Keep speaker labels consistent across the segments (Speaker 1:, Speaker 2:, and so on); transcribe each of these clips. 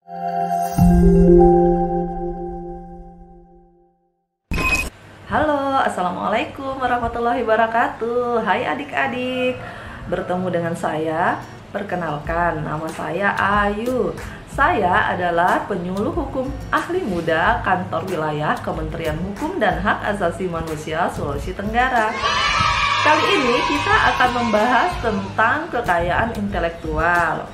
Speaker 1: Halo, assalamualaikum warahmatullahi wabarakatuh. Hai adik-adik, bertemu dengan saya. Perkenalkan, nama saya Ayu. Saya adalah penyuluh hukum ahli muda kantor wilayah Kementerian Hukum dan Hak Asasi Manusia Sulawesi Tenggara. Kali ini kita akan membahas tentang kekayaan intelektual.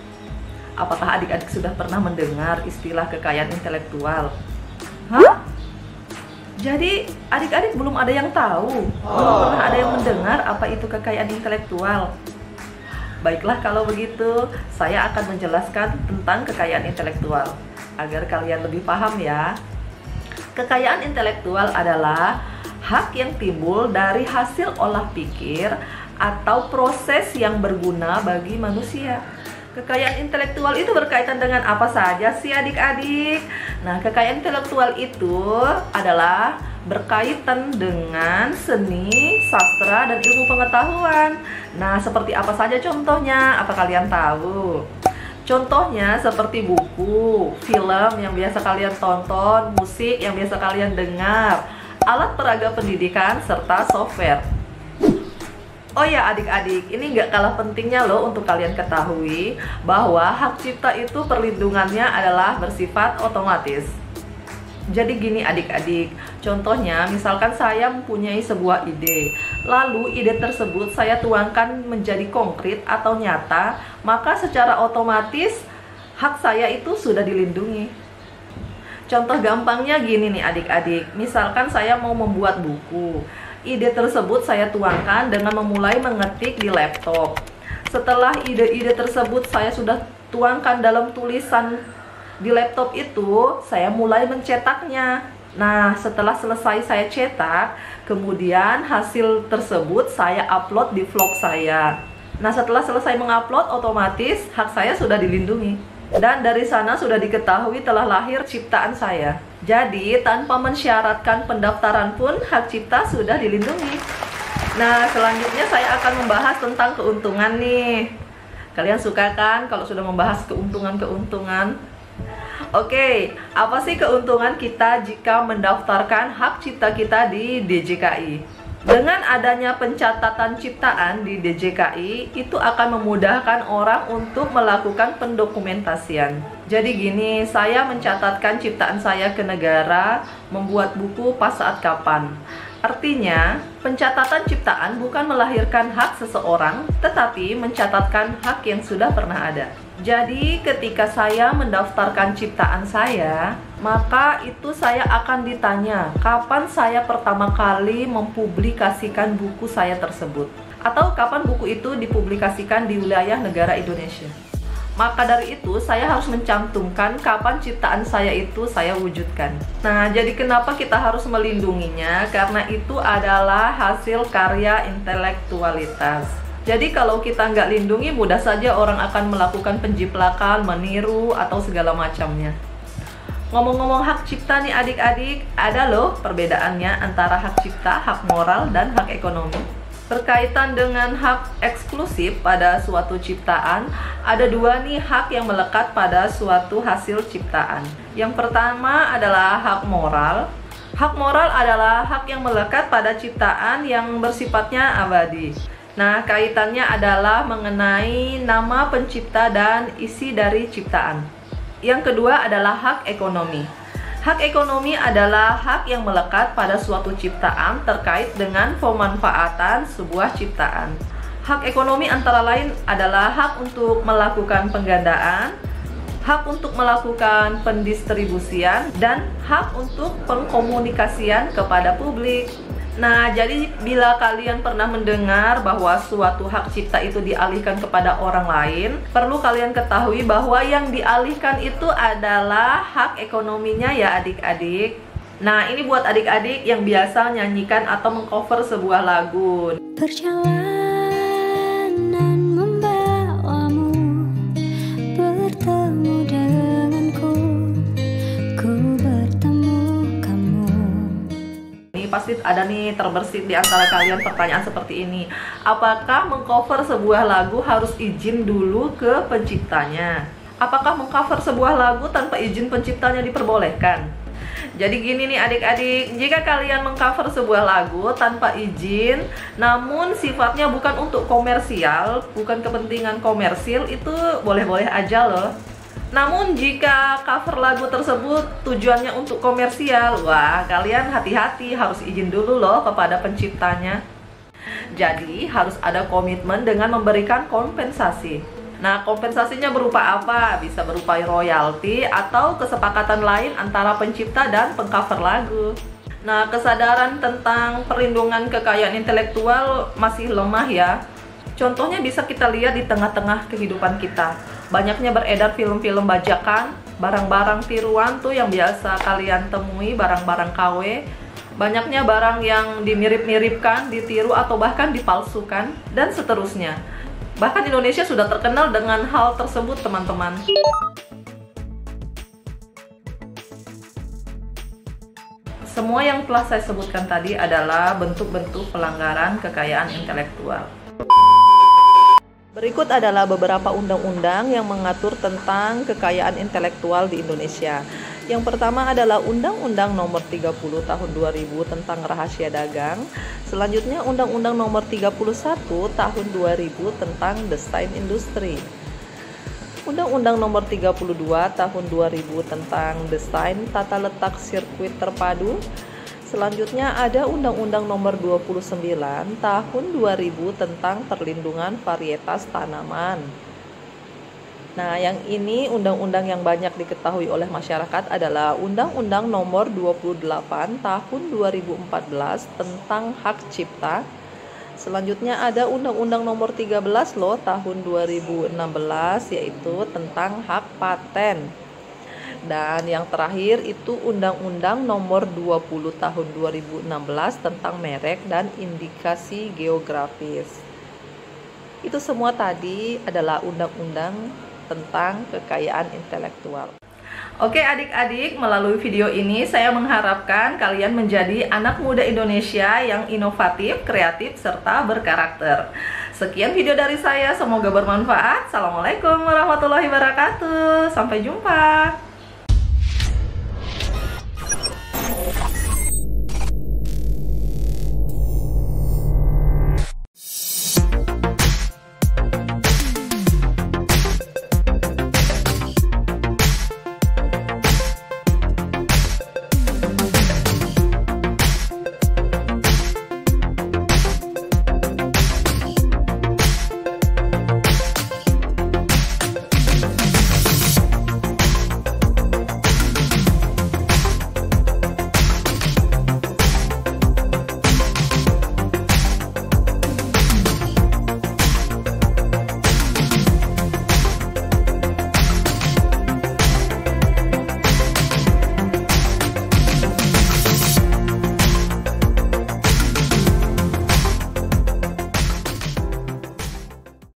Speaker 1: Apakah adik-adik sudah pernah mendengar istilah kekayaan intelektual? Hah? Jadi adik-adik belum ada yang tahu, belum pernah ada yang mendengar apa itu kekayaan intelektual. Baiklah, kalau begitu saya akan menjelaskan tentang kekayaan intelektual agar kalian lebih paham ya. Kekayaan intelektual adalah hak yang timbul dari hasil olah pikir atau proses yang berguna bagi manusia. Kekayaan intelektual itu berkaitan dengan apa saja sih adik-adik? Nah, kekayaan intelektual itu adalah berkaitan dengan seni, sastra, dan ilmu pengetahuan. Nah, seperti apa saja contohnya? Apa kalian tahu? Contohnya seperti buku, film yang biasa kalian tonton, musik yang biasa kalian dengar, alat peraga pendidikan, serta software. Oh ya adik-adik, ini nggak kalah pentingnya loh untuk kalian ketahui bahwa hak cipta itu perlindungannya adalah bersifat otomatis. Jadi gini adik-adik, contohnya misalkan saya mempunyai sebuah ide, lalu ide tersebut saya tuangkan menjadi konkret atau nyata, maka secara otomatis hak saya itu sudah dilindungi. Contoh gampangnya gini nih adik-adik, misalkan saya mau membuat buku. Ide tersebut saya tuangkan dengan memulai mengetik di laptop. Setelah ide-ide tersebut saya sudah tuangkan dalam tulisan di laptop itu, saya mulai mencetaknya. Nah, setelah selesai saya cetak, kemudian hasil tersebut saya upload di vlog saya. Nah, setelah selesai mengupload, otomatis hak saya sudah dilindungi. Dan dari sana sudah diketahui telah lahir ciptaan saya. Jadi, tanpa mensyaratkan pendaftaran pun, hak cipta sudah dilindungi. Nah, selanjutnya saya akan membahas tentang keuntungan nih. Kalian suka kan kalau sudah membahas keuntungan-keuntungan? Oke, apa sih keuntungan kita jika mendaftarkan hak cipta kita di DJKI? Dengan adanya pencatatan ciptaan di DJKI, itu akan memudahkan orang untuk melakukan pendokumentasian. Jadi gini, saya mencatatkan ciptaan saya ke negara, membuat buku pas saat kapan. Artinya, pencatatan ciptaan bukan melahirkan hak seseorang, tetapi mencatatkan hak yang sudah pernah ada. Jadi, ketika saya mendaftarkan ciptaan saya, maka itu saya akan ditanya kapan saya pertama kali mempublikasikan buku saya tersebut, atau kapan buku itu dipublikasikan di wilayah negara Indonesia. Maka dari itu saya harus mencantumkan kapan ciptaan saya itu saya wujudkan. Nah, jadi kenapa kita harus melindunginya? Karena itu adalah hasil karya intelektualitas. Jadi kalau kita nggak lindungi, mudah saja orang akan melakukan penjiplakan, meniru, atau segala macamnya. Ngomong-ngomong hak cipta nih adik-adik, ada loh perbedaannya antara hak cipta, hak moral, dan hak ekonomi. Berkaitan dengan hak eksklusif pada suatu ciptaan, ada dua nih hak yang melekat pada suatu hasil ciptaan. Yang pertama adalah hak moral. Hak moral adalah hak yang melekat pada ciptaan yang bersifatnya abadi. Nah, kaitannya adalah mengenai nama pencipta dan isi dari ciptaan. Yang kedua adalah hak ekonomi. Hak ekonomi adalah hak yang melekat pada suatu ciptaan terkait dengan pemanfaatan sebuah ciptaan. Hak ekonomi antara lain adalah hak untuk melakukan penggandaan, hak untuk melakukan pendistribusian, dan hak untuk pengkomunikasian kepada publik. Nah, jadi bila kalian pernah mendengar bahwa suatu hak cipta itu dialihkan kepada orang lain, perlu kalian ketahui bahwa yang dialihkan itu adalah hak ekonominya ya adik-adik. Nah, ini buat adik-adik yang biasa nyanyikan atau mengcover sebuah lagu.
Speaker 2: Perjalanan membawamu bertemu denganku, ku bertemu kamu.
Speaker 1: Ini pasti ada nih terbersit di antara kalian pertanyaan seperti ini. Apakah mengcover sebuah lagu harus izin dulu ke penciptanya? Apakah mengcover sebuah lagu tanpa izin penciptanya diperbolehkan? Jadi gini nih adik-adik, jika kalian mengcover sebuah lagu tanpa izin, namun sifatnya bukan untuk komersial, bukan kepentingan komersil, itu boleh-boleh aja loh. Namun jika cover lagu tersebut tujuannya untuk komersial, wah kalian hati-hati, harus izin dulu loh kepada penciptanya. Jadi harus ada komitmen dengan memberikan kompensasi. Nah, kompensasinya berupa apa? Bisa berupa royalti atau kesepakatan lain antara pencipta dan pengcover lagu. Nah, kesadaran tentang perlindungan kekayaan intelektual masih lemah ya. Contohnya bisa kita lihat di tengah-tengah kehidupan kita. Banyaknya beredar film-film bajakan, barang-barang tiruan tuh yang biasa kalian temui, barang-barang KW. Banyaknya barang yang dimirip-miripkan, ditiru atau bahkan dipalsukan, dan seterusnya. Bahkan Indonesia sudah terkenal dengan hal tersebut, teman-teman. Semua yang telah saya sebutkan tadi adalah bentuk-bentuk pelanggaran kekayaan intelektual. Berikut adalah beberapa undang-undang yang mengatur tentang kekayaan intelektual di Indonesia. Yang pertama adalah Undang-Undang Nomor 30 Tahun 2000 tentang Rahasia Dagang. Selanjutnya Undang-Undang Nomor 31 Tahun 2000 tentang Desain Industri. Undang-Undang Nomor 32 Tahun 2000 tentang Desain Tata Letak Sirkuit Terpadu. Selanjutnya ada Undang-Undang Nomor 29 Tahun 2000 tentang Perlindungan Varietas Tanaman. Nah, yang ini undang-undang yang banyak diketahui oleh masyarakat adalah Undang-Undang Nomor 28 Tahun 2014 tentang Hak Cipta. Selanjutnya ada Undang-Undang Nomor 13 loh Tahun 2016 yaitu tentang Hak Paten. Dan yang terakhir itu Undang-Undang Nomor 20 Tahun 2016 tentang Merek dan Indikasi Geografis. Itu semua tadi adalah undang-undang tentang kekayaan intelektual. Oke adik-adik, melalui video ini saya mengharapkan kalian menjadi anak muda Indonesia yang inovatif, kreatif, serta berkarakter. Sekian video dari saya, semoga bermanfaat. Assalamualaikum warahmatullahi wabarakatuh. Sampai jumpa.